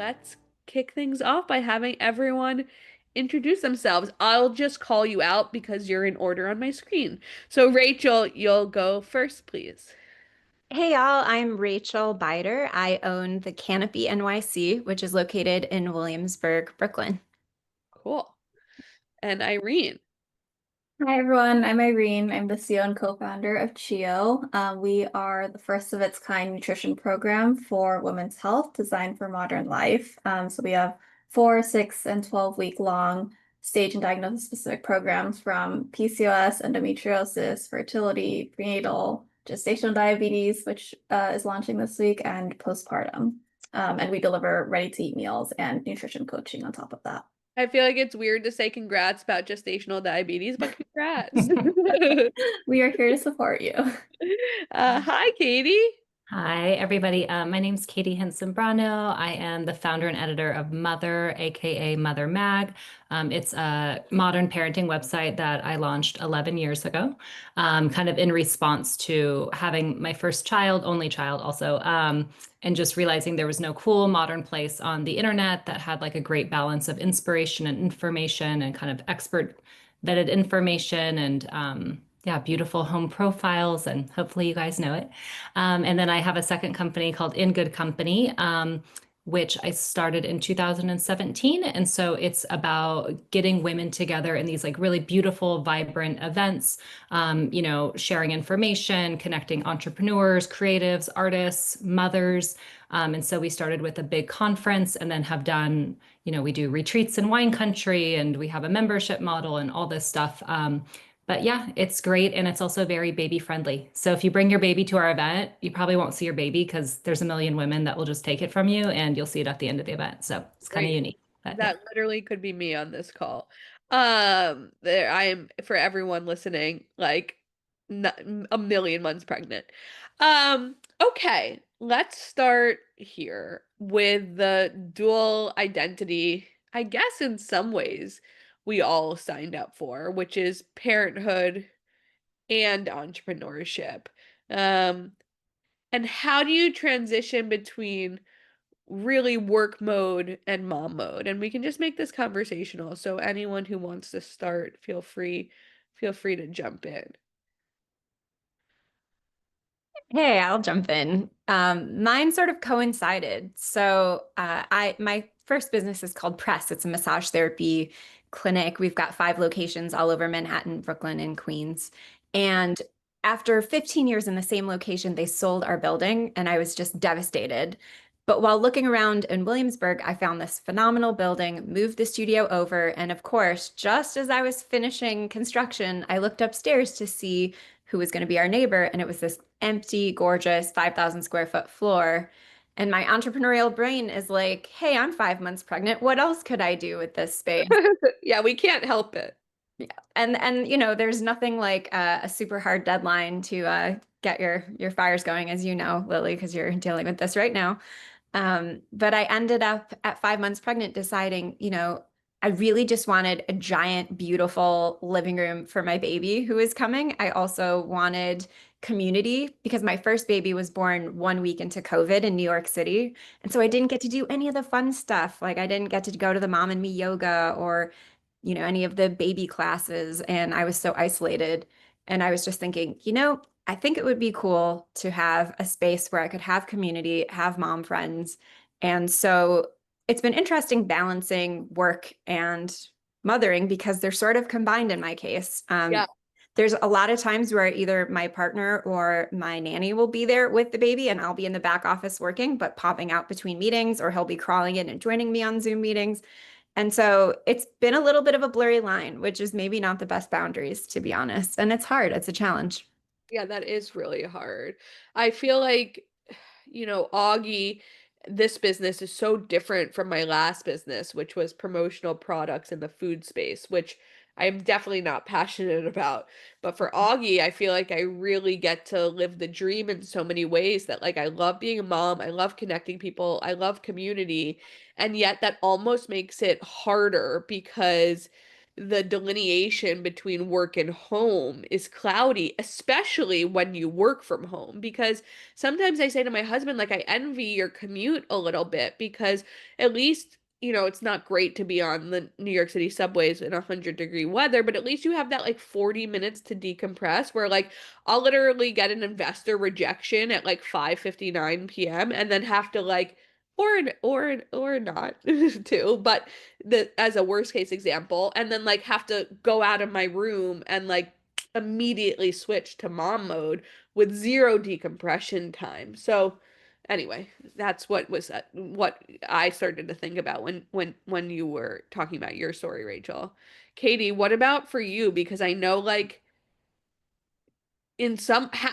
let's kick things off by having everyone introduce themselves. I'll just call you out because you're in order on my screen. So, Rachel, you'll go first, please. Hey y'all, I'm Rachel Beider. I own the Canopy NYC, which is located in Williamsburg, Brooklyn. Cool. And Irene. Hi everyone, I'm Irene. I'm the CEO and co-founder of Chiyo. We are the first of its kind nutrition program for women's health designed for modern life. So we have 4, 6, and 12-week long stage and diagnosis specific programs from PCOS, endometriosis, fertility, prenatal, gestational diabetes, which is launching this week, and postpartum. And we deliver ready-to-eat meals and nutrition coaching on top of that. I feel like it's weird to say congrats about gestational diabetes, but congrats. We are here to support you. Hi, Katie. Hi, everybody. My name's Katie Hintz-Zambrano. I am the founder and editor of Mother, aka Mother Mag. It's a modern parenting website that I launched 11 years ago, kind of in response to having my first child, only child also, and just realizing there was no cool modern place on the internet that had like a great balance of inspiration and information and kind of expert vetted information and yeah, beautiful home profiles, and hopefully you guys know it. And then I have a second company called In Good Company, which I started in 2017. And so it's about getting women together in these like really beautiful, vibrant events, sharing information, connecting entrepreneurs, creatives, artists, mothers. And so we started with a big conference and then have done, we do retreats in wine country and we have a membership model and all this stuff. But yeah, it's great. And it's also very baby friendly. So if you bring your baby to our event, you probably won't see your baby because there's a million women that will just take it from you and you'll see it at the end of the event. So it's kind of Great. unique. But yeah. That literally could be me on this call. There I am for everyone listening, like a million months pregnant. Okay, let's start here with the dual identity, I guess in some ways we all signed up for, which is parenthood and entrepreneurship. Um, and how do you transition between really work mode and mom mode? And we can just make this conversational. So anyone who wants to start, feel free to jump in. Hey, I'll jump in. Mine sort of coincided. So my first business is called Press. It's a massage therapy clinic. We've got 5 locations all over Manhattan, Brooklyn, and Queens. And after 15 years in the same location, they sold our building, and I was just devastated. But while looking around in Williamsburg, I found this phenomenal building, moved the studio over, and of course, just as I was finishing construction, I looked upstairs to see who was going to be our neighbor, and it was this empty, gorgeous 5,000 square foot floor. And my entrepreneurial brain is like, hey, I'm 5 months pregnant. What else could I do with this space? Yeah, we can't help it. Yeah. And there's nothing like a super hard deadline to get your fires going, as you know, Lily, because you're dealing with this right now. But I ended up at 5 months pregnant deciding, I really just wanted a giant, beautiful living room for my baby who is coming. I also wanted community because my first baby was born 1 week into COVID in New York City. And so I didn't get to do any of the fun stuff. Like I didn't get to go to the mom and me yoga or, any of the baby classes. And I was so isolated. And I was just thinking, I think it would be cool to have a space where I could have community, have mom friends. And so it's been interesting balancing work and mothering because they're sort of combined in my case. Yeah. There's a lot of times where either my partner or my nanny will be there with the baby and I'll be in the back office working, but popping out between meetings, or he'll be crawling in and joining me on Zoom meetings. And so it's been a little bit of a blurry line, which is maybe not the best boundaries, to be honest. And it's hard. It's a challenge. Yeah, that is really hard. I feel like, Auggie, this business is so different from my last business, which was promotional products in the food space, which I'm definitely not passionate about. But for Auggie, I feel like I really get to live the dream in so many ways that like I love being a mom, I love connecting people, I love community, and yet that almost makes it harder because the delineation between work and home is cloudy, especially when you work from home. Because sometimes I say to my husband, like, I envy your commute a little bit because at least, it's not great to be on the New York City subways in 100-degree weather, but at least you have that like 40 minutes to decompress where like I'll literally get an investor rejection at like 5:59 p.m. and then have to like or not too, but as a worst case example, and then like have to go out of my room and like immediately switch to mom mode with zero decompression time. So anyway, that's what I started to think about when you were talking about your story, Rachel. Katie, what about for you? Because I know like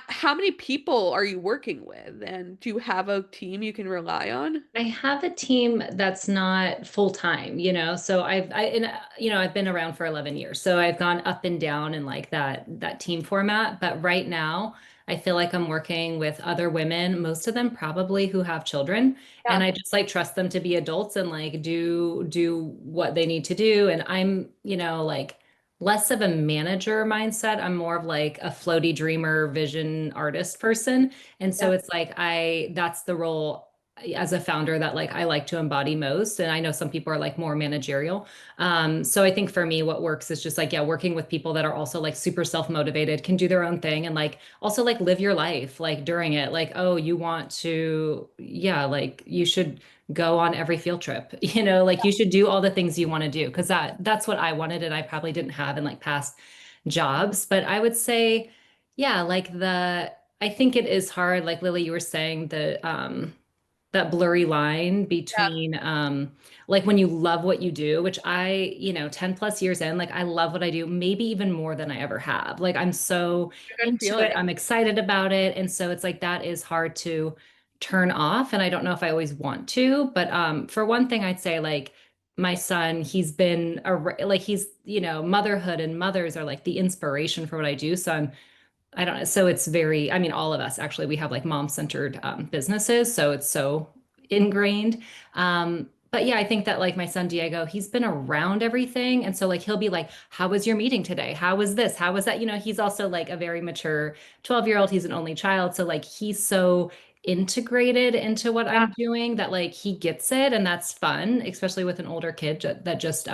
how many people are you working with, and do you have a team you can rely on? I have a team that's not full time, so I've been around for 11 years. So I've gone up and down in like that team format, but right now I feel like I'm working with other women, most of them probably who have children, and Yeah. I just like trust them to be adults and like do what they need to do, and I'm, like less of a manager mindset. I'm more of like a floaty dreamer vision artist person. And so Yeah. it's like that's the role as a founder that like I like to embody most. And I know some people are like more managerial. So I think for me, what works is just like, yeah, working with people that are also like super self-motivated, can do their own thing and like also like live your life like during it. Like, oh, you want to, yeah, like you should go on every field trip, like you should do all the things you want to do. Cause that's what I wanted and I probably didn't have in like past jobs. But I would say, yeah, like I think it is hard, like Lily, you were saying that blurry line Yeah. between like when you love what you do, which I, 10 plus years in, like I love what I do, maybe even more than I ever have. Like I'm so Good into it, feeling. I'm excited about it. And so it's like that is hard to turn off. And I don't know if I always want to, but for one thing, I'd say like my son, he's been like he's, motherhood and mothers are like the inspiration for what I do. So I don't know. So it's very, I mean, all of us actually, we have like mom-centered businesses. So it's so ingrained. But yeah, I think that like my son Diego, he's been around everything. And so like he'll be like, how was your meeting today? How was this? How was that? He's also like a very mature 12-year-old. He's an only child. So like he's so integrated into what Yeah. I'm doing that like he gets it. And that's fun, especially with an older kid that just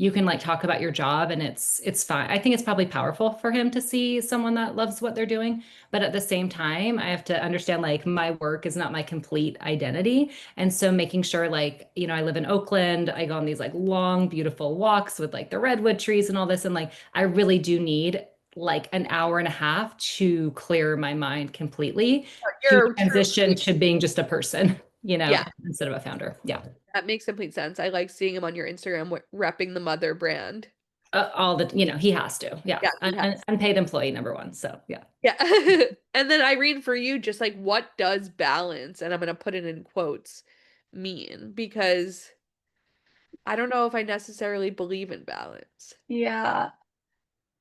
you can like talk about your job and it's fine. I think it's probably powerful for him to see someone that loves what they're doing, but at the same time, I have to understand like my work is not my complete identity. And so making sure like, I live in Oakland, I go on these like long beautiful walks with like the redwood trees and all this and like I really do need like an hour and a half to clear my mind completely to You're transition truly, to being just a person, yeah, instead of a founder. Yeah. that makes complete sense. I like seeing him on your Instagram repping the mother brand. All the, he has to. Yeah. Yeah, he has. Unpaid employee number one. So yeah. Yeah. And then Irene, for you, just like what does balance, and I'm gonna put it in quotes, mean? Because I don't know if I necessarily believe in balance. Yeah.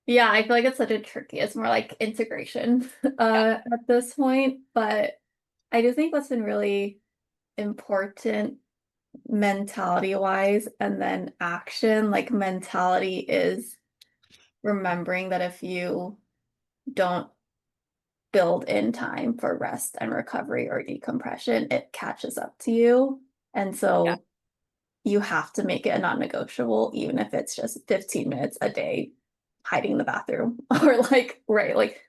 Yeah, I feel like it's such a tricky. It's more like integration Yeah. at this point, but I do think what's been really important mentality wise and then action, like mentality is remembering that if you don't build in time for rest and recovery or decompression, it catches up to you. And Yeah. so you have to make it a non-negotiable, even if it's just 15 minutes a day hiding in the bathroom or like, right, like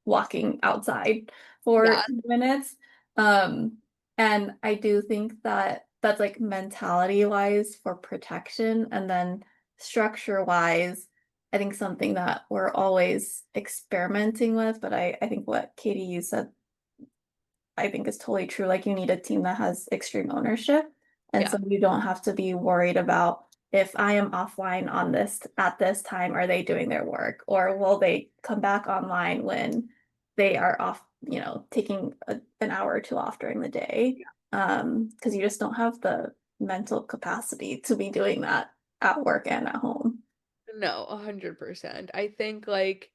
walking outside for Yeah. 10 minutes. Um, and I do think that that's like mentality wise for protection. And then structure wise, I think something that we're always experimenting with, but I think what Katie, you said, I think is totally true. Like you need a team that has extreme ownership. And Yeah. so you don't have to be worried about if I am offline on this at this time, are they doing their work? Or will they come back online when they are off, taking an hour or two off during the day? Because you just don't have the mental capacity to be doing that at work and at home. No, 100%. I think like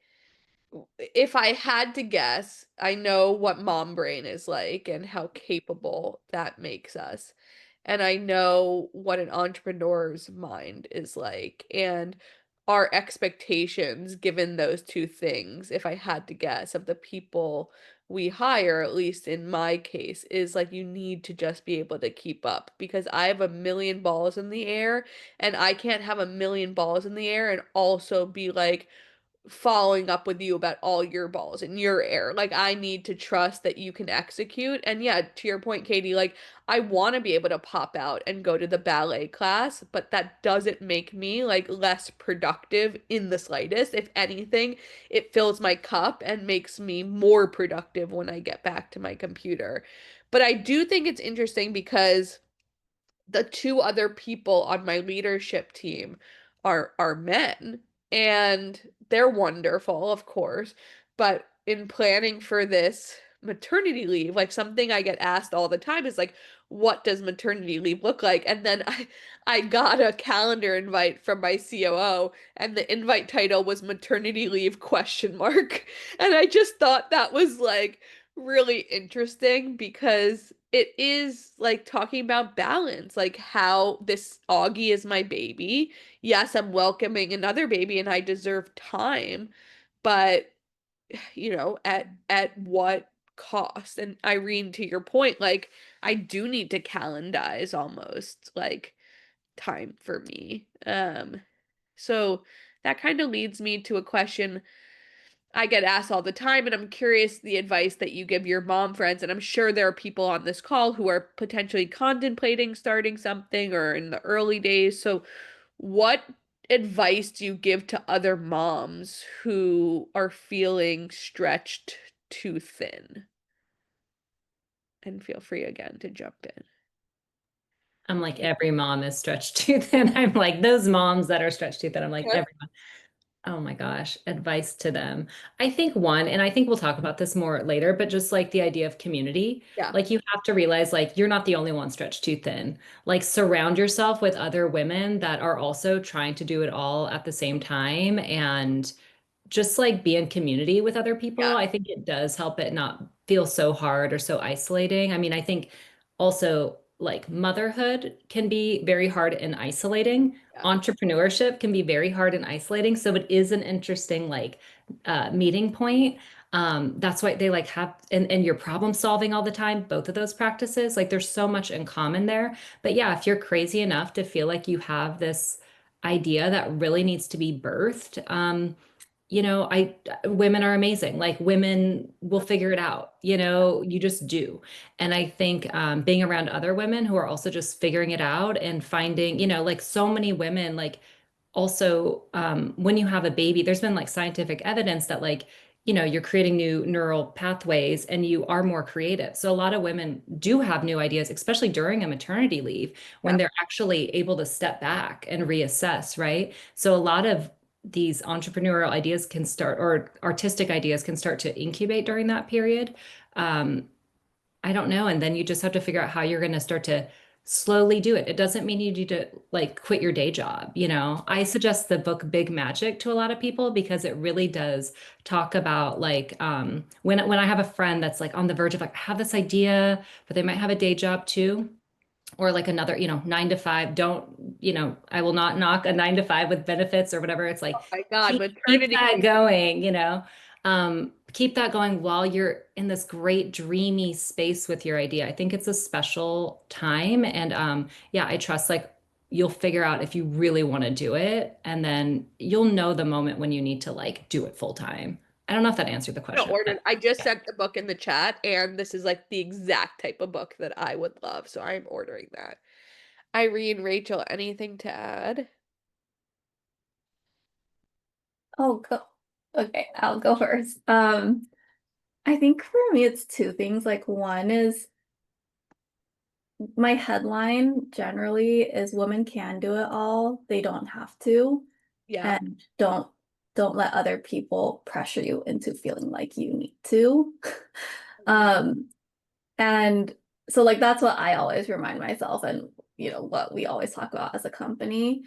if I had to guess, I know what mom brain is like and how capable that makes us. and I know what an entrepreneur's mind is like, and our expectations given those two things, if I had to guess, of the people we hire, at least in my case, is like you need to just be able to keep up because I have a million balls in the air and I can't have a million balls in the air and also be like following up with you about all your balls in your air. Like I need to trust that you can execute. And yeah, to your point, Katie, like I want to be able to pop out and go to the ballet class, but that doesn't make me like less productive in the slightest. If anything, it fills my cup and makes me more productive when I get back to my computer. But I do think it's interesting because the two other people on my leadership team are men and they're wonderful, of course, but in planning for this maternity leave, like something I get asked all the time is like, what does maternity leave look like? And then I got a calendar invite from my COO and the invite title was maternity leave question mark. And I just thought that was like really interesting because it is like talking about balance, like how this Augie is my baby. Yes, I'm welcoming another baby and I deserve time, but at what cost? And Irene, to your point, like I do need to calendize almost like time for me. So that kind of leads me to a question I get asked all the time, and I'm curious the advice that you give your mom friends. And I'm sure there are people on this call who are potentially contemplating starting something or in the early days. So, what advice do you give to other moms who are feeling stretched too thin? And feel free again to jump in. I'm like, every mom is stretched too thin. I'm like, those moms that are stretched too thin, I'm like, Okay. everyone. Oh my gosh, advice to them. I think one, and I think we'll talk about this more later, but just like the idea of community, Yeah. like you have to realize like you're not the only one stretched too thin. Like surround yourself with other women that are also trying to do it all at the same time and just like be in community with other Yeah. people. I think it does help it not feel so hard or so isolating. I mean, I think also like motherhood can be very hard and isolating. Yeah. Entrepreneurship can be very hard and isolating. So it is an interesting like meeting point. That's why they like have and you're problem solving all the time, both of those practices. Like there's so much in common there. But yeah, if you're crazy enough to feel like you have this idea that really needs to be birthed, I women are amazing. Like women will figure it out. You just do. And I think being around other women who are also just figuring it out and finding, like so many women, like also when you have a baby, there's been like scientific evidence that like, you're creating new neural pathways and you are more creative. So a lot of women do have new ideas, especially during a maternity leave when Yeah. they're actually able to step back and reassess, right? So a lot of these entrepreneurial ideas can start or artistic ideas can start to incubate during that period. Um, I don't know. And then you just have to figure out how you're going to start to slowly do it. It doesn't mean you need to like quit your day job. I suggest the book Big Magic to a lot of people because it really does talk about like when I have a friend that's like on the verge of like, I have this idea, but they might have a day job too or like another, 9 to 5. Don't, I will not knock a 9 to 5 with benefits or whatever. It's like Oh my God, keep maternity. that going, keep that going while you're in this great dreamy space with your idea. I think it's a special time. And yeah, I trust like you'll figure out if you really want to do it. And then you'll know the moment when you need to like do it full time. I don't know if that answered the No, question, but ordered. I just yeah. sent the book in the chat, and this is like the exact type of book that I would love. So I'm ordering that. Irene, Rachel, anything to add? Oh, go. Okay, I'll go first. I think for me it's two things. Like one is my headline generally is women can do it all. They don't have to. Yeah. And don't let other people pressure you into feeling like you need to. Um, and so like that's what I always remind myself and what we always talk about as a company.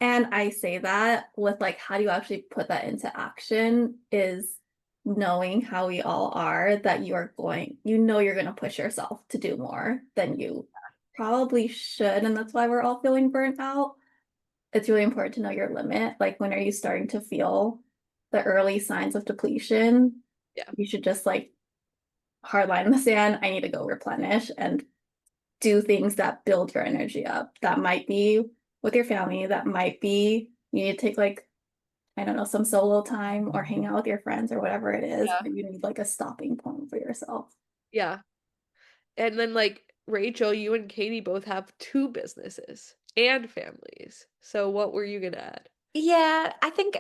And I say that with like how do you actually put that into action is knowing how we all are that you're going to push yourself to do more than you probably should, and that's why we're all feeling burnt out. It's really important to know your limit. Like, when are you starting to feel the early signs of depletion? Yeah. You should just like hard line in the sand. I need to go replenish and do things that build your energy up. That might be with your family. That might be you need to take like, I don't know, some solo time or hang out with your friends or whatever it is. Yeah. But you need like a stopping point for yourself. Yeah. And then like Rachel, you and Katie both have two businesses and families. So what were you gonna add? Yeah, I think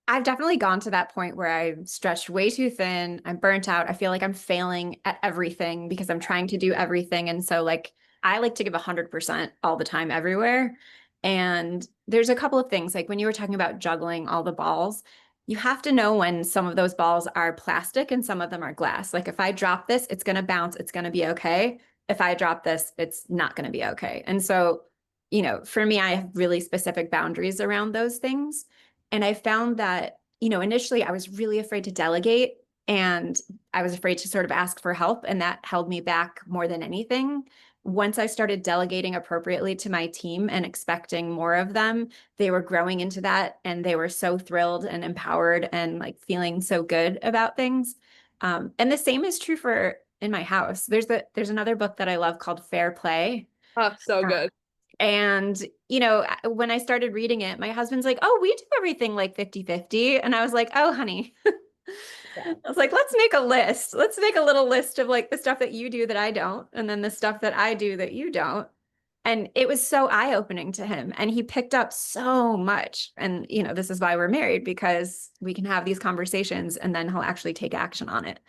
I've definitely gone to that point where I'm stretched way too thin. I'm burnt out. I feel like I'm failing at everything because I'm trying to do everything. And so like I like to give 100% all the time everywhere. And there's a couple of things like when you were talking about juggling all the balls, you have to know when some of those balls are plastic and some of them are glass. Like if I drop this, it's going to bounce, it's going to be okay. If I drop this, it's not going to be okay. And so, you know, for me, I have really specific boundaries around those things. And I found that, you know, initially I was really afraid to delegate and I was afraid to sort of ask for help. And that held me back more than anything. Once I started delegating appropriately to my team and expecting more of them, they were growing into that and they were so thrilled and empowered and like feeling so good about things. And the same is true for in my house. There's another book that I love called Fair Play. Oh, so good. And, you know, when I started reading it, my husband's like, oh, we do everything like 50-50. And I was like, oh, honey. Yeah. I was like, let's make a list. Let's make a little list of like the stuff that you do that I don't, and then the stuff that I do that you don't. And it was so eye-opening to him. And he picked up so much. And, you know, this is why we're married, because we can have these conversations and then he'll actually take action on it,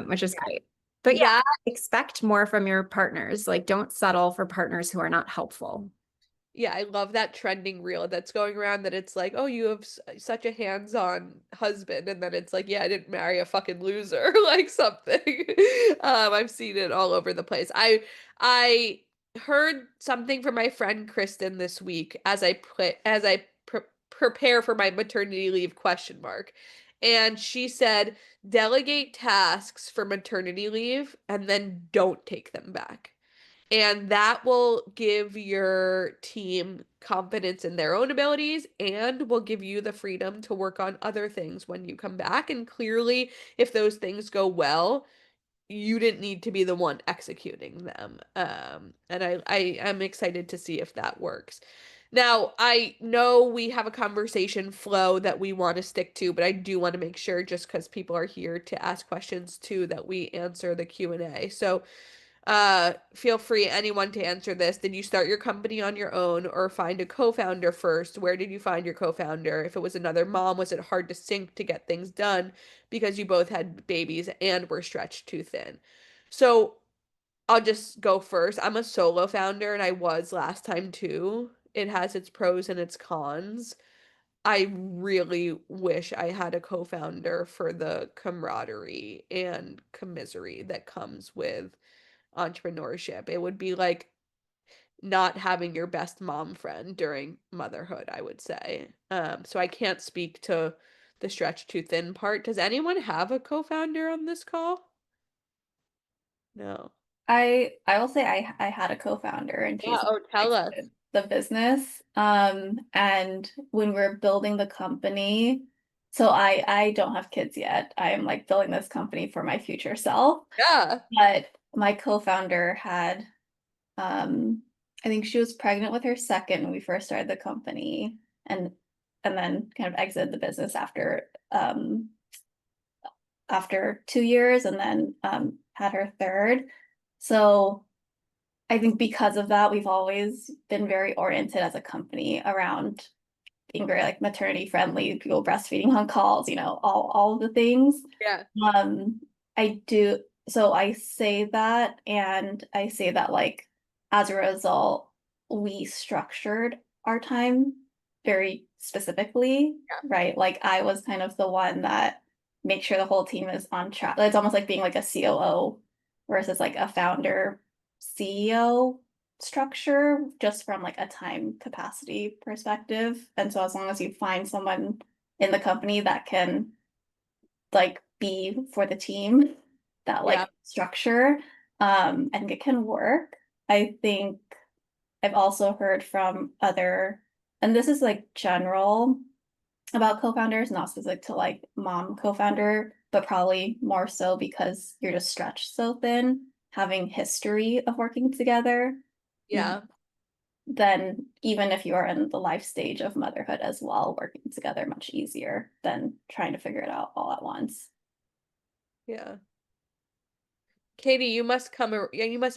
which is great. But yeah, That expect more from your partners. Like, don't settle for partners who are not helpful. Yeah, I love that trending reel that's going around that it's like, oh, you have such a hands-on husband, and then it's like, yeah, I didn't marry a fucking loser, like something. I've seen it all over the place. I heard something from my friend Kristen this week as I prepare for my maternity leave question mark. And she said, delegate tasks for maternity leave and then don't take them back. And that will give your team confidence in their own abilities and will give you the freedom to work on other things when you come back. And clearly, if those things go well, you didn't need to be the one executing them. And I am excited to see if that works. Now, I know we have a conversation flow that we want to stick to, but I do want to make sure, just because people are here to ask questions too, that we answer the Q&A. So, feel free, anyone, to answer this. Did you start your company on your own or find a co-founder first? Where did you find your co-founder? If it was another mom, was it hard to sync to get things done because you both had babies and were stretched too thin? So I'll just go first. I'm a solo founder and I was last time too. It has its pros and its cons. I really wish I had a co-founder for the camaraderie and commisery that comes with entrepreneurship. It would be like not having your best mom friend during motherhood, I would say. So I can't speak to the stretch too thin part. Does anyone have a co-founder on this call? No. I will say I had a co-founder and Yeah, she's oh, tell us. exited the business. And when we're building the company, so I don't have kids yet. I am like building this company for my future self. Yeah. But my co-founder had I think she was pregnant with her second when we first started the company and then kind of exited the business after 2 years and then had her third. So I think because of that, we've always been very oriented as a company around being very like maternity friendly, people breastfeeding on calls, you know, all of the things. Yeah. Um, I do, so I say that, and I say that like as a result, we structured our time very specifically, Yeah. right? Like I was kind of the one that makes sure the whole team is on track. It's almost like being like a COO versus like a founder CEO structure, just from like a time capacity perspective. And so as long as you find someone in the company that can like be for the team, that Yeah. like structure, I think it can work. I think I've also heard from other, and this is like general about co-founders, not specific to like mom co-founder, but probably more so because you're just stretched so thin, having history of working together, Yeah. then even if you are in the life stage of motherhood as well, working together much easier than trying to figure it out all at once. Yeah. Katie, you must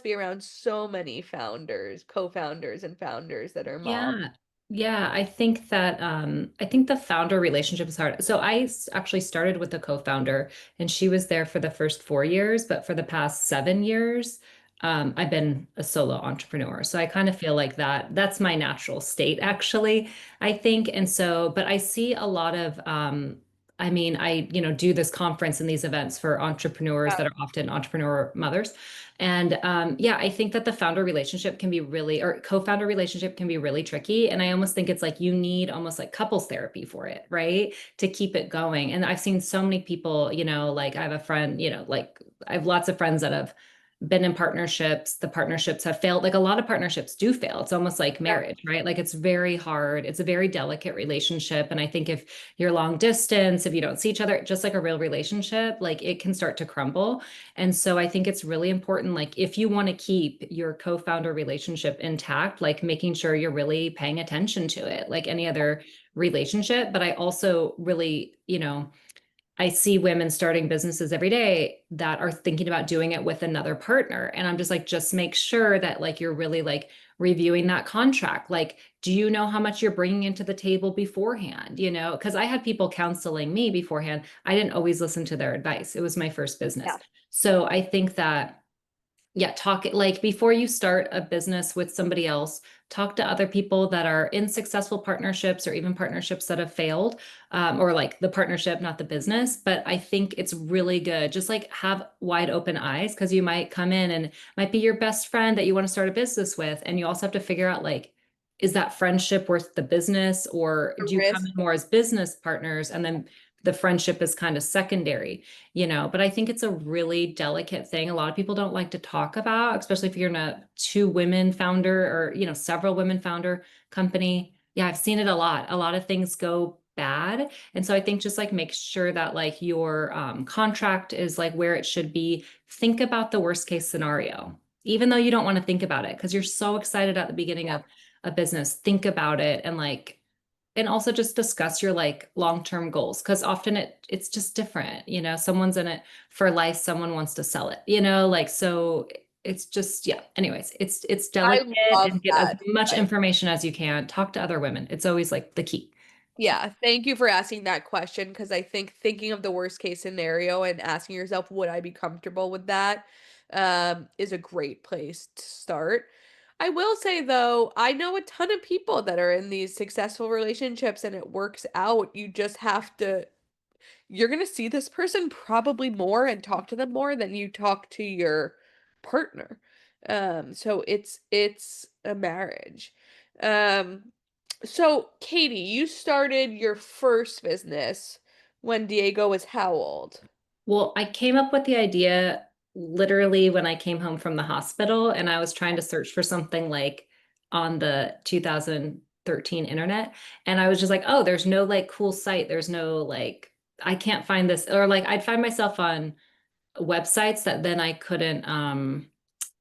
be around so many founders, co-founders and founders that are moms. Yeah. Yeah, I think that I think the founder relationship is hard. So actually started with a co-founder and she was there for the first 4 years, but for the past 7 years, I've been a solo entrepreneur. So I kind of feel like that's my natural state actually, I think. And so, but I see a lot of I mean, do this conference and these events for entrepreneurs Yeah. that are often entrepreneur mothers. And yeah, I think that the founder relationship can be really, or co-founder relationship can be really tricky. And I almost think it's like you need almost like couples therapy for it, right? To keep it going. And I've seen so many people, like I have a friend, like I have lots of friends that have been in partnerships. The partnerships have failed. Like a lot of partnerships do fail. It's almost like Yeah. marriage, right? Like it's very hard. It's a very delicate relationship. And I think if you're long distance, if you don't see each other, just like a real relationship, like it can start to crumble. And so I think it's really important, like if you want to keep your co-founder relationship intact, like making sure you're really paying attention to it, like any other relationship. But I also really, I see women starting businesses every day that are thinking about doing it with another partner. And I'm just like, just make sure that like you're really like reviewing that contract. Like, do you know how much you're bringing into the table beforehand? Because I had people counseling me beforehand. I didn't always listen to their advice. It was my first business. Yeah. So I think that yeah, talk like before you start a business with somebody else, talk to other people that are in successful partnerships or even partnerships that have failed, or like the partnership, not the business. But I think it's really good. Just like have wide open eyes because you might come in and it might be your best friend that you want to start a business with. And you also have to figure out like, is that friendship worth the business or The do you come risk. in more as business partners and then the friendship is kind of secondary? But I think it's a really delicate thing. A lot of people don't like to talk about, especially if you're in a two women founder or, several women founder company. Yeah, I've seen it a lot. A lot of things go bad. And so I think just like make sure that like your contract is like where it should be. Think about the worst case scenario, even though you don't want to think about it because you're so excited at the beginning Yeah. of a business. Think about it and also just discuss your like long-term goals because often it's just different. Someone's in it for life, someone wants to sell it, like so it's just yeah. Anyways, it's I delicate love and get as that. much information as you can. Talk to other women. It's always like the key. Yeah, thank you for asking that question because I think thinking of the worst case scenario and asking yourself, would I be comfortable with that, is a great place to start. I will say though, I know a ton of people that are in these successful relationships and it works out. You just have to, you're gonna see this person probably more and talk to them more than you talk to your partner. So it's a marriage. Um, so, Katie, you started your first business when Diego was how old? Well, I came up with the idea literally when I came home from the hospital and I was trying to search for something like on the 2013 internet. And I was just like, oh, there's no like cool site. There's no like, I can't find this. Or like I'd find myself on websites that then I couldn't,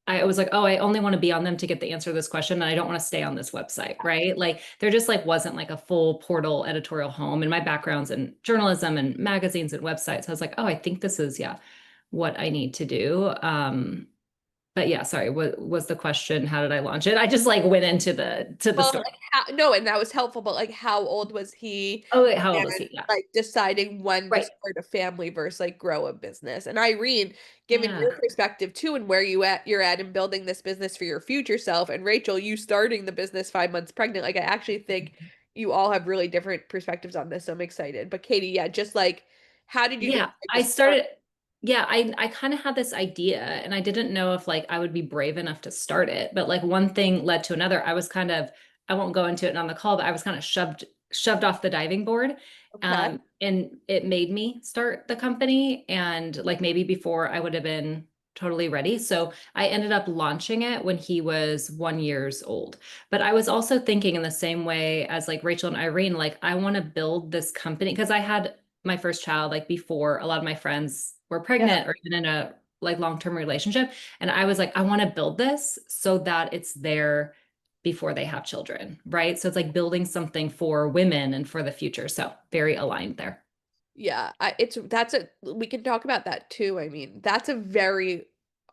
I was like, oh, I only want to be on them to get the answer to this question. And I don't want to stay on this website, right? Like there just like wasn't like a full portal editorial home. And my background's in journalism and magazines and websites. I was like, oh, I think this is, yeah, what I need to do. But yeah, sorry, what was the question? How did I launch it? I just like went into the Well, story. like no, and that was helpful, but like how old was he? Oh, wait, how old was And he? Yeah. like deciding when to Right. start a family versus like grow a business. And Irene, given Yeah. your perspective too and where you're at in building this business for your future self, and Rachel, you starting the business 5 months pregnant, like I actually think you all have really different perspectives on this. So I'm excited. But Katie, yeah, just like how did you Yeah, decide to I start? started, yeah, I kind of had this idea and I didn't know if like I would be brave enough to start it. But like one thing led to another. I won't go into it on the call, but I was kind of shoved off the diving board. Okay. And it made me start the company. And like maybe before I would have been totally ready. So I ended up launching it when he was 1 year old. But I was also thinking in the same way as like Rachel and Irene, like I want to build this company because I had my first child like before a lot of my friends were Yeah. pregnant or even in a like long-term relationship. And I was like, I want to build this so that it's there before they have children, right? So it's like building something for women and for the future. So very aligned there. Yeah, we can talk about that too. I mean, that's a very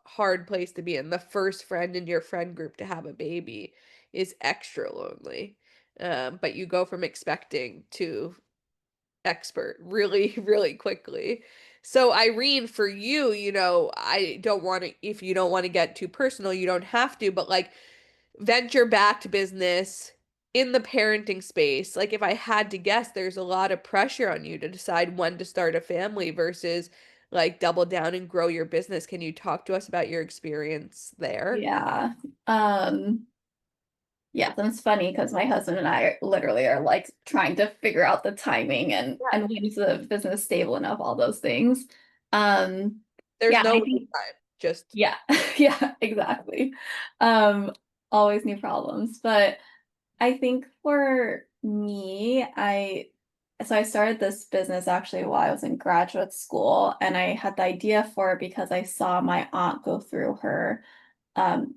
hard place to be in. The first friend in your friend group to have a baby is extra lonely. But you go from expecting to expert really, really quickly. So Irene, for you, I don't want to, if you don't want to get too personal, you don't have to, but like venture-backed business in the parenting space, like if I had to guess, there's a lot of pressure on you to decide when to start a family versus like double down and grow your business. Can you talk to us about your experience there? Yeah. Yeah, that's funny because my husband and I literally are like trying to figure out the timing Yeah. and when is the business stable enough, all those things. Um, There's yeah, no I wait think time. Just yeah, yeah, exactly. Um, always new problems. But I think for me, I started this business actually while I was in graduate school, and I had the idea for it because I saw my aunt go through her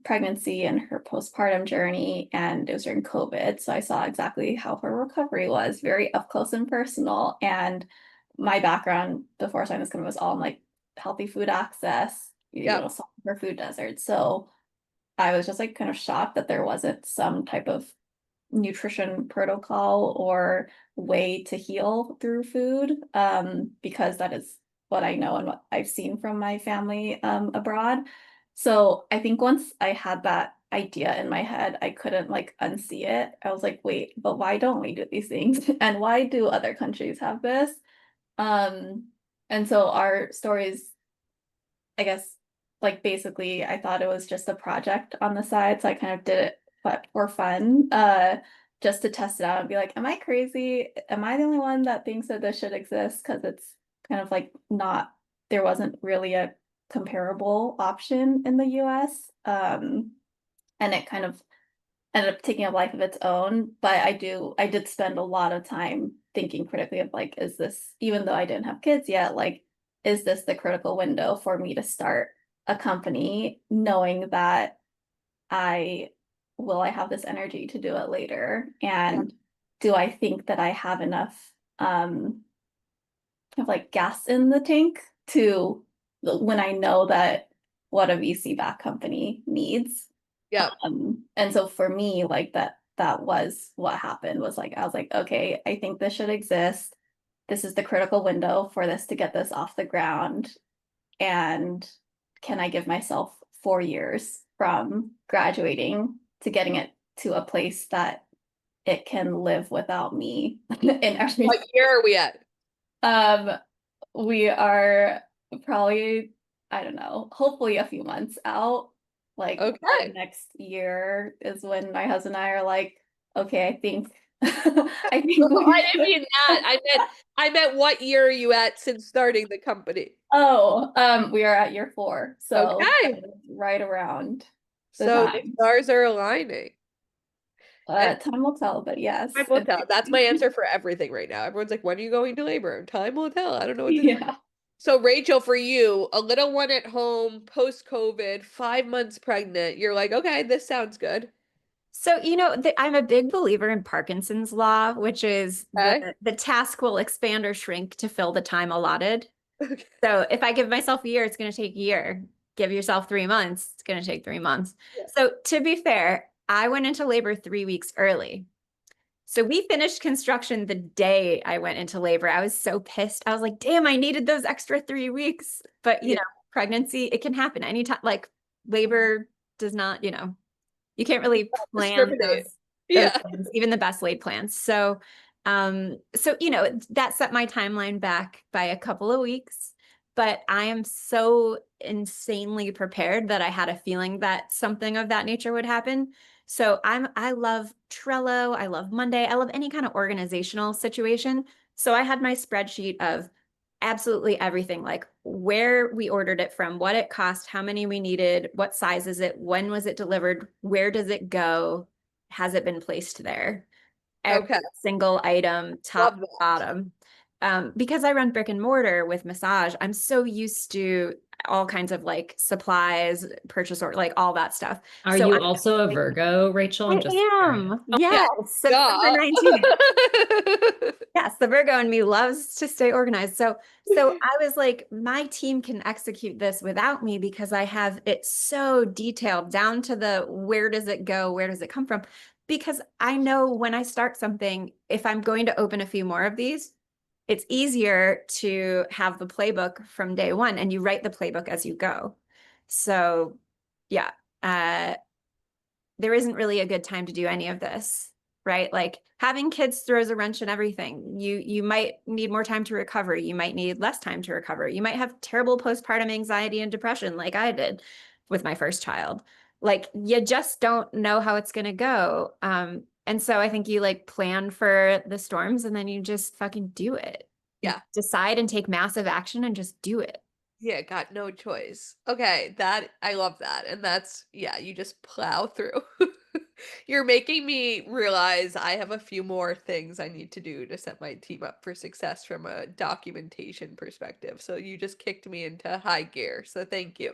pregnancy and her postpartum journey, and it was during COVID. So I saw exactly how her recovery was, very up close and personal. And my background before starting this company was all in like healthy food access, yep. solving for food deserts. So I was just like kind of shocked that there wasn't some type of nutrition protocol or way to heal through food, because that is what I know and what I've seen from my family abroad. So I think once I had that idea in my head, I couldn't like unsee it. I was like, wait, but why don't we do these things? And why do other countries have this? And so our stories, I guess, like basically I thought it was just a project on the side. So I kind of did it for fun, just to test it out and be like, am I crazy? Am I the only one that thinks that this should exist? Because it's kind of like not, there wasn't really a comparable option in the US. And it kind of ended up taking a life of its own. But I did spend a lot of time thinking critically of like, is this, even though I didn't have kids yet, like, is this the critical window for me to start a company, knowing that I I have this energy to do it later? And do I think that I have enough of like gas in the tank to when I know that what a VC backed company needs? Yep. And so for me, like that was what happened, was like I was like, okay, I think this should exist. This is the critical window for this to get this off the ground. And can I give myself 4 years from graduating to getting it to a place that it can live without me in every What year are we at? um we are probably, I don't know, hopefully a few months out. Like Okay. next year is when my husband and I are like, okay, I think I think Well, I we didn't should. mean that. I meant what year are you at since starting the company? Oh, we are at year 4, so Okay. right around the So the time. stars are aligning. And Time will tell, but yes. time will tell. That's my answer for everything right now. Everyone's like, when are you going to labor? Time will tell. I don't know what to say. Yeah. So Rachel, for you, a little one at home, post-COVID, 5 months pregnant, you're like, okay, this sounds good. So, I'm a big believer in Parkinson's law, which is Okay. the task will expand or shrink to fill the time allotted. Okay. So if I give myself a year, it's going to take a year. Give yourself 3 months, it's going to take 3 months. Yeah. So to be fair, I went into labor 3 weeks early. So we finished construction the day I went into labor. I was so pissed. I was like, damn, I needed those extra 3 weeks. But, Yeah. Pregnancy, it can happen anytime. Like labor does not, you can't really plan Discriminate. those Yeah. things, even the best laid plans. So that set my timeline back by a couple of weeks, but I am so insanely prepared that I had a feeling that something of that nature would happen. So I love Trello, I love Monday, I love any kind of organizational situation. So I had my spreadsheet of absolutely everything, like where we ordered it from, what it cost, how many we needed, what size is it, when was it delivered, where does it go, has it been placed there? Every Okay. single item, top Love to that. bottom. Because I run brick and mortar with massage, I'm so used to all kinds of like supplies, purchase order, like all that stuff. Are So you also a Virgo, Rachel? I'm I just curious. am. Oh, Yes, yeah. September 19th. Duh. Yes, the Virgo in me loves to stay organized. So I was like, my team can execute this without me because I have it so detailed down to the where does it go, where does it come from? Because I know when I start something, if I'm going to open a few more of these, it's easier to have the playbook from day one, and you write the playbook as you go. So yeah, uh, there isn't really a good time to do any of this, right? Like having kids throws a wrench in everything. You might need more time to recover. You might need less time to recover. You might have terrible postpartum anxiety and depression like I did with my first child. Like you just don't know how it's going to go. And so I think you like plan for the storms and then you just fucking do it. You Yeah. decide and take massive action and just do it. Yeah, got no choice. Okay, that I love that. And that's, yeah, you just plow through. You're making me realize I have a few more things I need to do to set my team up for success from a documentation perspective. So you just kicked me into high gear. So thank you.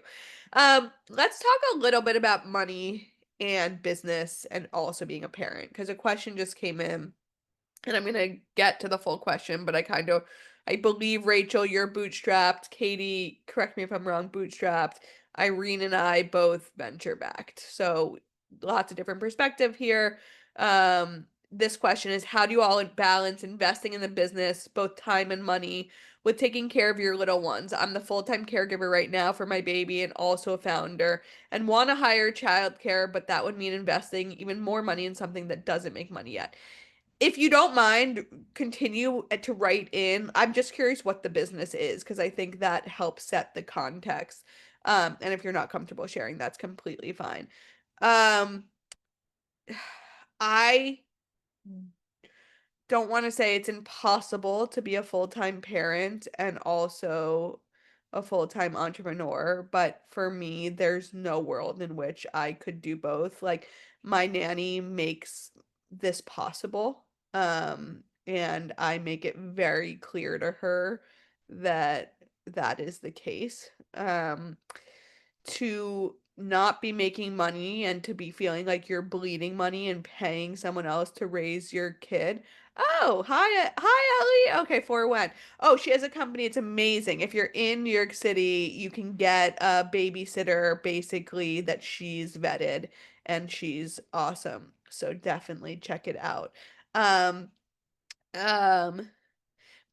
Let's talk a little bit about money and business and also being a parent because a question just came in and I'm gonna get to the full question, but I believe Rachel, you're bootstrapped. Katie, correct me if I'm wrong, bootstrapped. Irene and I both venture backed. So lots of different perspective here. This question is how do you all balance investing in the business, both time and money, with taking care of your little ones? I'm the full-time caregiver right now for my baby and also a founder and want to hire childcare, but that would mean investing even more money in something that doesn't make money yet. If you don't mind, continue to write in. I'm just curious what the business is because I think that helps set the context. And if you're not comfortable sharing, that's completely fine. Um, I don't want to say it's impossible to be a full-time parent and also a full-time entrepreneur, but for me, there's no world in which I could do both. Like my nanny makes this possible. And I make it very clear to her that that is the case. To not be making money and to be feeling like you're bleeding money and paying someone else to raise your kid. Oh, hi, Ellie. Okay, for when? Oh, she has a company. It's amazing. If you're in New York City, you can get a babysitter basically that she's vetted and she's awesome. So definitely check it out. Um, um,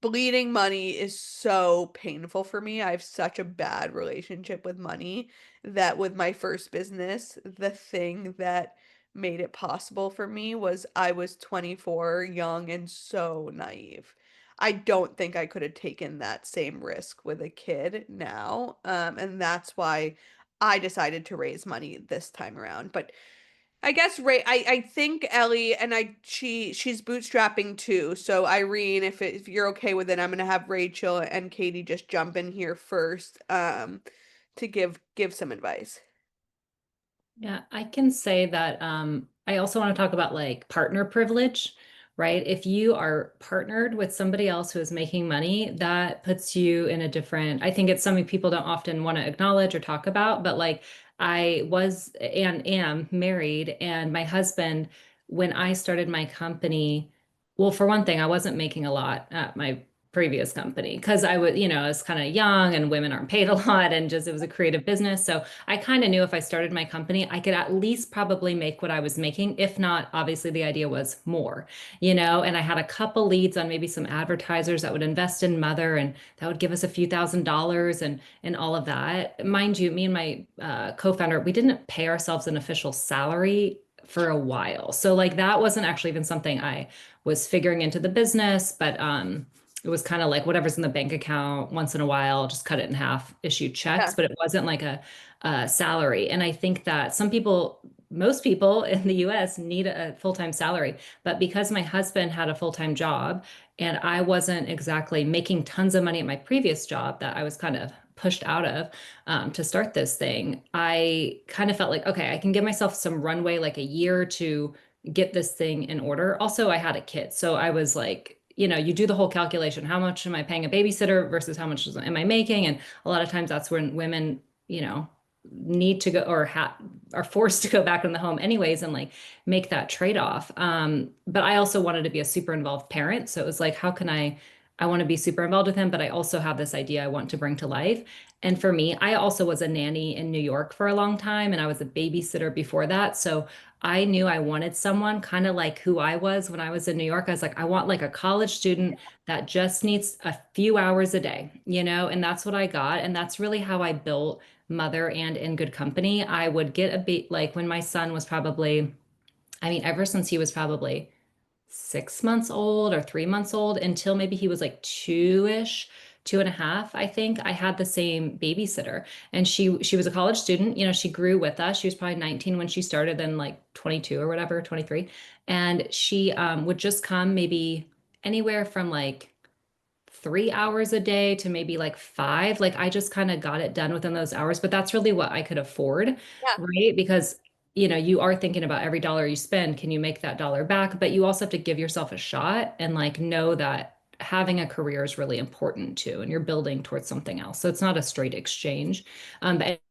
Bleeding money is so painful for me. I have such a bad relationship with money that with my first business, the thing that made it possible for me was I was 24, young and so naive. I don't think I could have taken that same risk with a kid now. And that's why I decided to raise money this time around. But I guess I think Ellie and she's bootstrapping too. So Irene, if you're okay with it, I'm gonna have Rachel and Katie just jump in here first to give some advice. Yeah, I can say that I also want to talk about like partner privilege, right? If you are partnered with somebody else who is making money, that puts you in a different, I think it's something people don't often want to acknowledge or talk about, but like I was and am married, and my husband, when I started my company, well, for one thing, I wasn't making a lot at my previous company because I was, I was kind of young and women aren't paid a lot and just it was a creative business. So I kind of knew if I started my company, I could at least probably make what I was making. If not, obviously the idea was more, and I had a couple leads on maybe some advertisers that would invest in Mother and that would give us a few $1,000s and all of that. Mind you, me and my co-founder, we didn't pay ourselves an official salary for a while. So like that wasn't actually even something I was figuring into the business, but it was kind of like whatever's in the bank account once in a while, just cut it in half, issue checks, Yeah. but it wasn't like a salary. And I think that some people most people in the US need a full-time salary. But because my husband had a full-time job and I wasn't exactly making tons of money at my previous job that I was kind of pushed out of to start this thing, I kind of felt like, okay, I can give myself some runway, like a year to get this thing in order. Also, I had a kid. So I was like, you do the whole calculation. How much am I paying a babysitter versus how much am I making? And a lot of times that's when women, need to go or are forced to go back in the home anyways and like make that trade-off. But I also wanted to be a super involved parent. So it was like, how can I want to be super involved with him, but I also have this idea I want to bring to life. And for me, I also was a nanny in New York for a long time and I was a babysitter before that. So I knew I wanted someone kind of like who I was when I was in New York. I was like, I want like a college student that just needs a few hours a day, and that's what I got. And that's really how I built Mother and In Good Company. I would get a bit like when my son was probably, I mean, ever since he was probably 6 months old or 3 months old until maybe he was like two-ish, 2.5, I think. I had the same babysitter and she was a college student. She grew with us. She was probably 19 when she started, then like 22 or whatever, 23. And she would just come maybe anywhere from like 3 hours a day to maybe like five. Like I just kind of got it done within those hours, but that's really what I could afford, Yeah. right? Because you are thinking about every dollar you spend, can you make that dollar back? But you also have to give yourself a shot and like know that having a career is really important too, and you're building towards something else. So it's not a straight exchange. But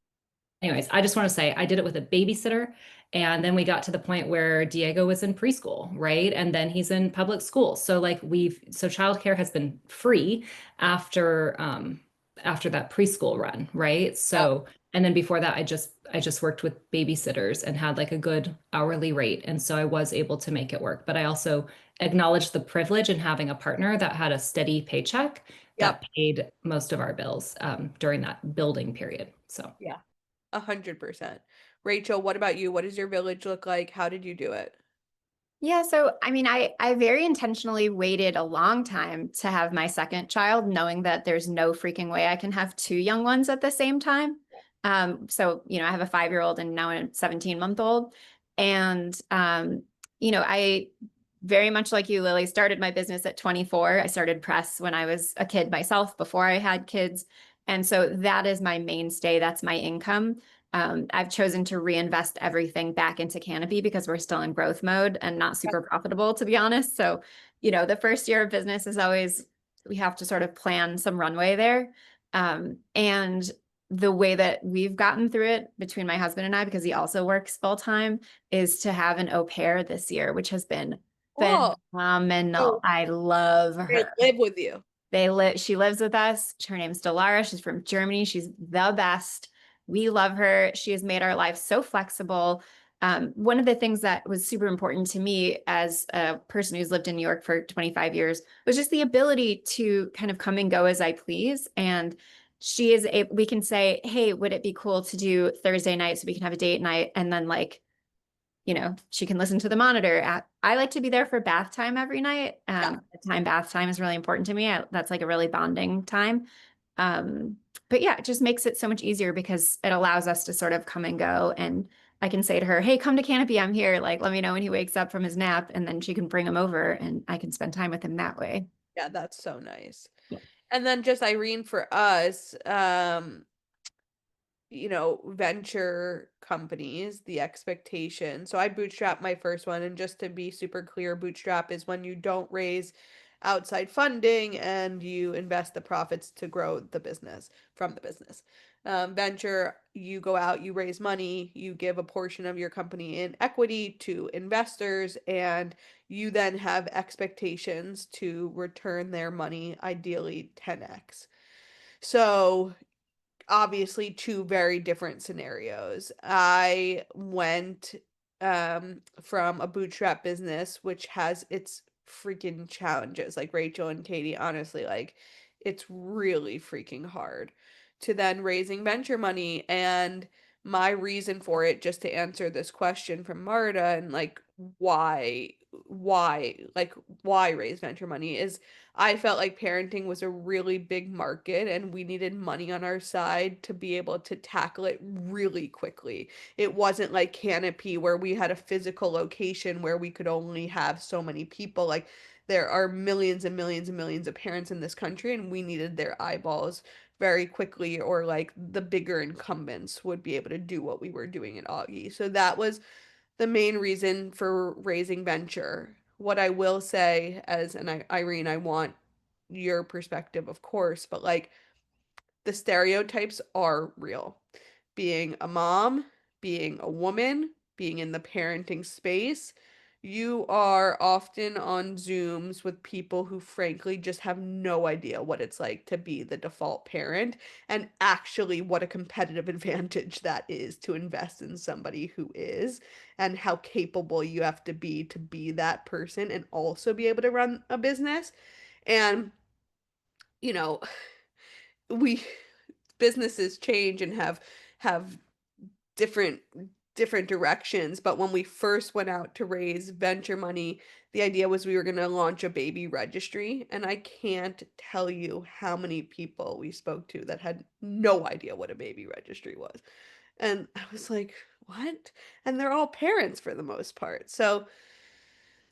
anyways, I just want to say I did it with a babysitter. And then we got to the point where Diego was in preschool, right? And then he's in public school. So like so childcare has been free after that preschool run, right? So and then before that I just worked with babysitters and had like a good hourly rate. And so I was able to make it work. But I also acknowledged the privilege in having a partner that had a steady paycheck Yep. that paid most of our bills during that building period. So Yeah. 100%. Rachel, what about you? What does your village look like? How did you do it? Yeah, so I mean, I very intentionally waited a long time to have my second child, knowing that there's no freaking way I can have two young ones at the same time. So, I have a 5-year-old and now a 17-month-old. And I very much like you, Lily, started my business at 24. I started press when I was a kid myself before I had kids. And so that is my mainstay. That's my income. I've chosen to reinvest everything back into Canopy because we're still in growth mode and not super profitable, to be honest. So, the first year of business is always, we have to sort of plan some runway there. And the way that we've gotten through it between my husband and I, because he also works full time, is to have an au pair this year, which has been Cool. phenomenal. Oh, I love they her. live with you. She lives with us. Her name's Delara. She's from Germany. She's the best. We love her. She has made our lives so flexible. One of the things that was super important to me as a person who's lived in New York for 25 years was just the ability to kind of come and go as I please. And we can say, hey, would it be cool to do Thursday night so we can have a date night? And then she can listen to the monitor. I like to be there for bath time every night. Bath time is really important to me. That's like a really bonding time. But yeah, it just makes it so much easier because it allows us to sort of come and go. And I can say to her, hey, come to Canopy. I'm here. Like, let me know when he wakes up from his nap. And then she can bring him over and I can spend time with him that way. Yeah, that's so nice. Yeah. And then just Irene for us, venture companies, the expectation. So I bootstrap my first one, and just to be super clear, bootstrap is when you don't raise outside funding and you invest the profits to grow the business from the business. Venture, you go out, you raise money, you give a portion of your company in equity to investors, and you then have expectations to return their money, ideally 10x. So obviously two very different scenarios. I went from a bootstrap business which has its freaking challenges, like Rachel and Katie, honestly, like it's really freaking hard, to then raising venture money. And my reason for it, just to answer this question from Marta, and like why why raise venture money, is I felt like parenting was a really big market and we needed money on our side to be able to tackle it really quickly. It wasn't like Canopy where we had a physical location where we could only have so many people. Like there are millions and millions and millions of parents in this country and we needed their eyeballs very quickly, or like the bigger incumbents would be able to do what we were doing at Auggie. So that was the main reason for raising venture. What I will say, Irene, I want your perspective, of course, but like the stereotypes are real. Being a mom, being a woman, being in the parenting space, you are often on Zooms with people who frankly just have no idea what it's like to be the default parent, and actually what a competitive advantage that is to invest in somebody who is, and how capable you have to be that person and also be able to run a business. And, you know, we businesses change and have different different directions, but when we first went out to raise venture money, the idea was we were going to launch a baby registry, and I can't tell you how many people we spoke to that had no idea what a baby registry was. And I was like, "What?" And they're all parents for the most part. So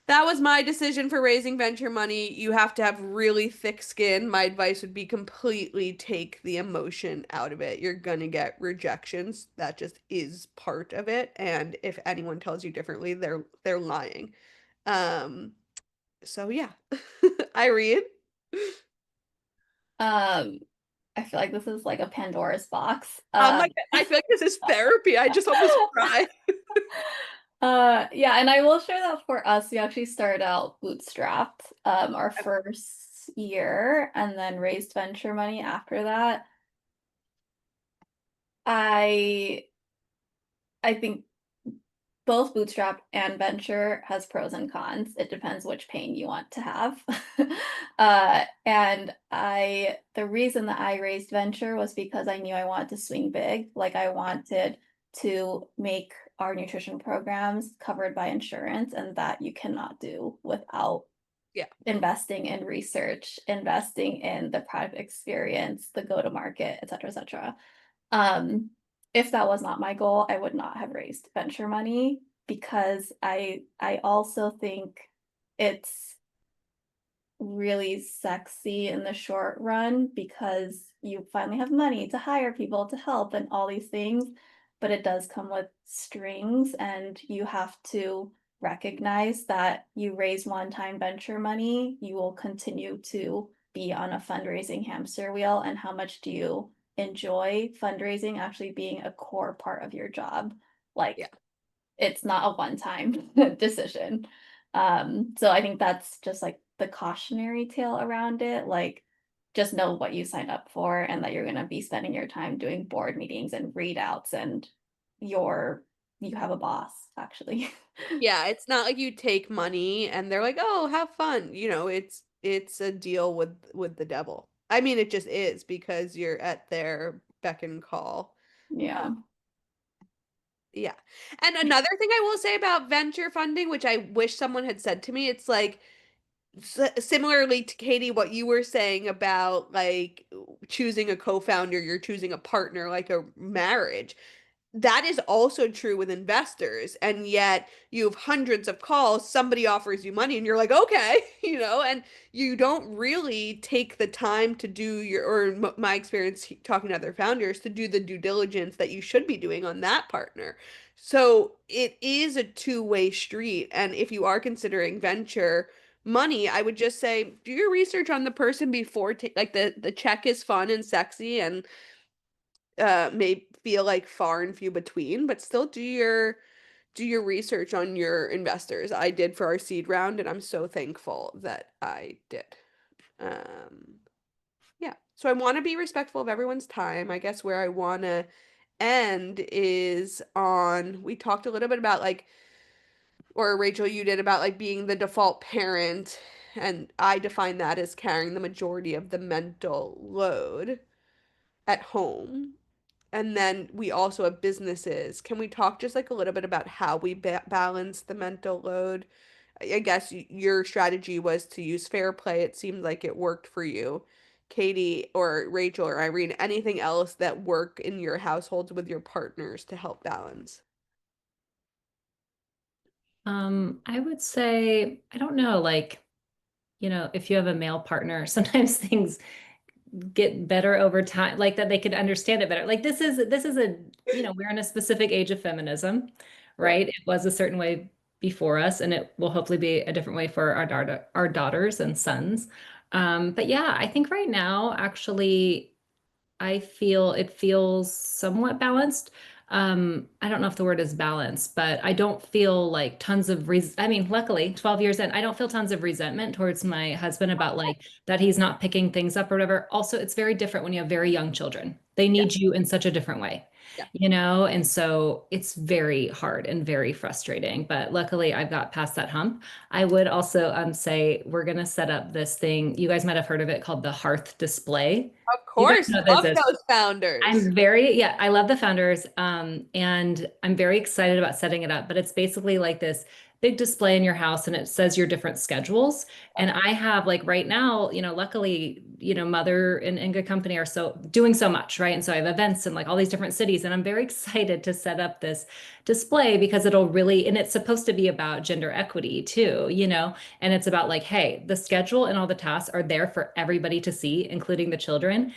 that was my decision for raising venture money. You have to have really thick skin. My advice would be completely take the emotion out of it. You're gonna get rejections. That just is part of it. And if anyone tells you differently, they're lying. Um, so yeah. Irene? Um, I feel like this is like a Pandora's box. Like I feel like this is therapy. I just almost cry. Yeah, and I will share that for us, we actually started out bootstrapped our first year and then raised venture money after that. I I think both bootstrap and venture has pros and cons. It depends which pain you want to have. And the reason that I raised venture was because I knew I wanted to swing big. Like I wanted to make our nutrition programs covered by insurance, and that you cannot do without Yeah. investing in research, investing in the product experience, the go to market, et cetera, et cetera. If that was not my goal, I would not have raised venture money, because I also think it's really sexy in the short run because you finally have money to hire people to help and all these things, but it does come with strings, and you have to recognize that you raise one-time venture money, you will continue to be on a fundraising hamster wheel, and how much do you enjoy fundraising actually being a core part of your job? Like, Yeah. it's not a one-time decision. So I think that's just like the cautionary tale around it. Like, just know what you signed up for and that you're going to be spending your time doing board meetings and readouts, and you have a boss actually. Yeah, it's not like you take money and they're like, "Oh, have fun." It's a deal with the devil. I mean, it just is because you're at their beck and call. Yeah. Yeah. And another thing I will say about venture funding, which I wish someone had said to me, it's like similarly to Katie, what you were saying about like choosing a co-founder, you're choosing a partner like a marriage. That is also true with investors, and yet you have hundreds of calls, somebody offers you money and you're like, okay, and you don't really take the time to do my experience talking to other founders, to do the due diligence that you should be doing on that partner. So it is a two-way street, and if you are considering venture money, I would just say do your research on the person before like the check is fun and sexy and may feel like far and few between, but still do your research on your investors. I did for our seed round, and I'm so thankful that I did. Um, yeah. So I want to be respectful of everyone's time. I guess where I want to end is on, we talked a little bit about like, or Rachel, you did, about like being the default parent, and I define that as carrying the majority of the mental load at home. And then we also have businesses. Can we talk just like a little bit about how we balance the mental load? I guess your strategy was to use fair play. It seemed like it worked for you. Katie or Rachel or Irene, anything else that work in your households with your partners to help balance? I would say, I don't know, like, if you have a male partner, sometimes things get better over time, like that they could understand it better. Like this is we're in a specific age of feminism, Yeah. right? It was a certain way before us, and it will hopefully be a different way for our daughters and sons. But yeah, I think right now, actually, I feel it feels somewhat balanced. I don't know if the word is balanced, but I don't feel like tons of I mean, luckily, 12 years in, I don't feel tons of resentment towards my husband about like that he's not picking things up or whatever. Also, it's very different when you have very young children. They Yeah. need you in such a different way, Yeah. And so it's very hard and very frustrating. But luckily, I've got past that hump. I would also say we're gonna set up this thing. You guys might have heard of it called the hearth display. Of You guys course. know Love this is. those founders. Yeah, I love the founders. And I'm very excited about setting it up, but it's basically like this big display in your house and it says your different schedules. And I have like right now, luckily, Mother and Good Company are so doing so much, right? And so I have events in like all these different cities, and I'm very excited to set up this display because it'll really, and it's supposed to be about gender equity too, and it's about like, hey, the schedule and all the tasks are there for everybody to see, including the children.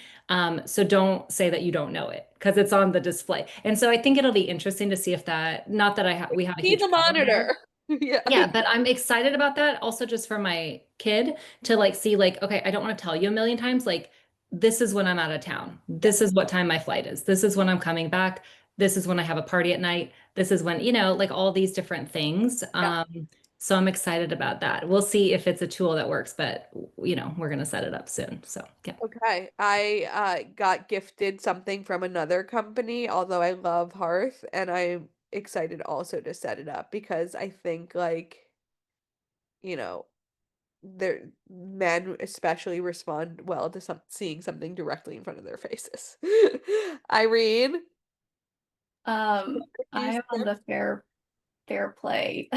So don't say that you don't know it because it's on the display. And so I think it'll be interesting to see if that, not that we have a Be huge the problem there. monitor. Yeah. Yeah, but I'm excited about that also just for my kid to like see like, okay, I don't want to tell you a million times, like this is when I'm out of town. Yeah. This is what time my flight is. This is when I'm coming back. This is when I have a party at night. This is when, like all these different things. Yeah. So I'm excited about that. We'll see if it's a tool that works, but we're gonna set it up soon. So yeah. Okay. I got gifted something from another company, although I love Hearth, and I'm excited also to set it up because I think like, you know, their men especially respond well to seeing something directly in front of their faces. Irene, Um, I use am on their the fair play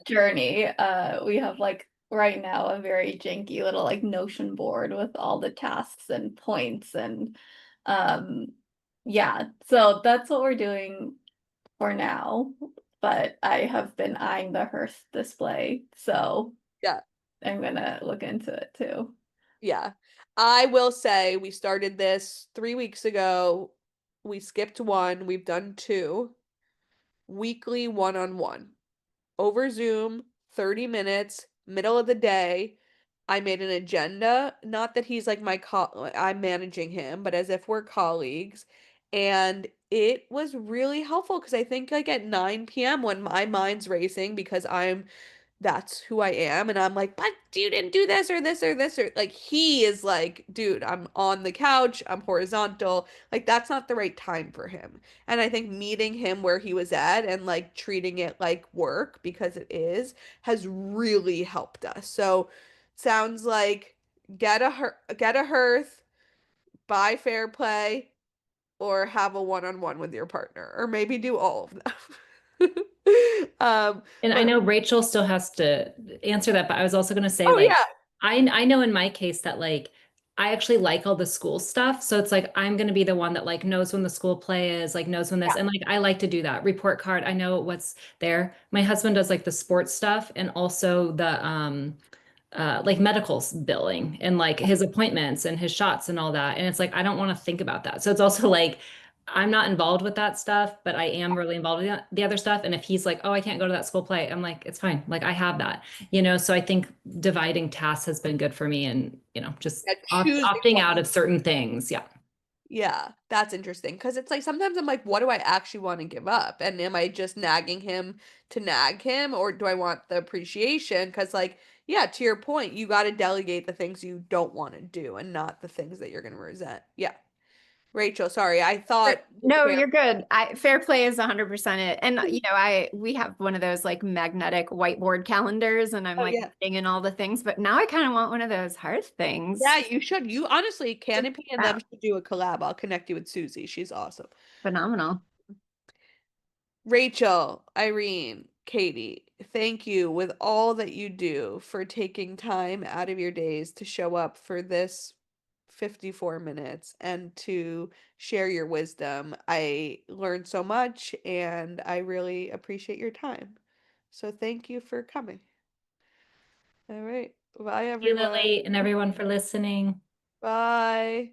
journey. We have like right now a very janky little like Notion board with all the tasks and points and um yeah, so that's what we're doing for now. But I have been eyeing the hearth display, so yeah. I'm gonna look into it too. Yeah. I will say we started this 3 weeks ago. We skipped one. We've done two. Weekly one-on-one. Over Zoom, 30 minutes, middle of the day. I made an agenda. Not that he's like I'm managing him, but as if we're colleagues. And it was really helpful because I think like at 9 p.m. when my mind's racing because that's who I am. And I'm like, but you didn't do this or this or this or like he is like, dude, I'm on the couch, I'm horizontal. Like that's not the right time for him. And I think meeting him where he was at and like treating it like work because it is has really helped us. So sounds like get a hearth, buy fair play, or have a one-on-one with your partner, or maybe do all of them. And I But know Rachel still has to answer that, but I was also going to say, oh like, yeah, I know in my case that like I actually like all the school stuff. So it's like I'm going to be the one that like knows when the school play is, like knows when this, and like I like to do that report card. I know what's there. My husband does like the sports stuff and also the like billing and like his appointments and his shots and all that. And it's like I don't want to think about that. So it's also like I'm not involved with that stuff, but I am really involved with the other stuff. And if he's like, oh, I can't go to that school play, I'm like, it's fine. Like I have that, So I think dividing tasks has been good for me and, just yeah, choosing opting what out you of certain things. Yeah. yeah, that's interesting because it's like sometimes I'm like, what do I actually want to give up? And am I just nagging him to nag him, or do I want the appreciation? Because, like, yeah, to your point, you got to delegate the things you don't want to do and not the things that you're going to resent. Yeah. Rachel, sorry, I thought. No, you're good. Fair play is 100% it. And we have one of those like magnetic whiteboard calendars, and I'm Oh like yeah. writing in all the things, but now I kind of want one of those hearth things. Yeah, you should. You honestly, Canopy and them Wow. should do a collab. I'll connect you with Susie. She's awesome. Phenomenal. Rachel, Irene, Katie, thank you with all that you do for taking time out of your days to show up for this 54 minutes and to share your wisdom. I learned so much and I really appreciate your time. So thank you for coming. All right. Bye, Thank you, everyone. Lily, and everyone for listening. Bye.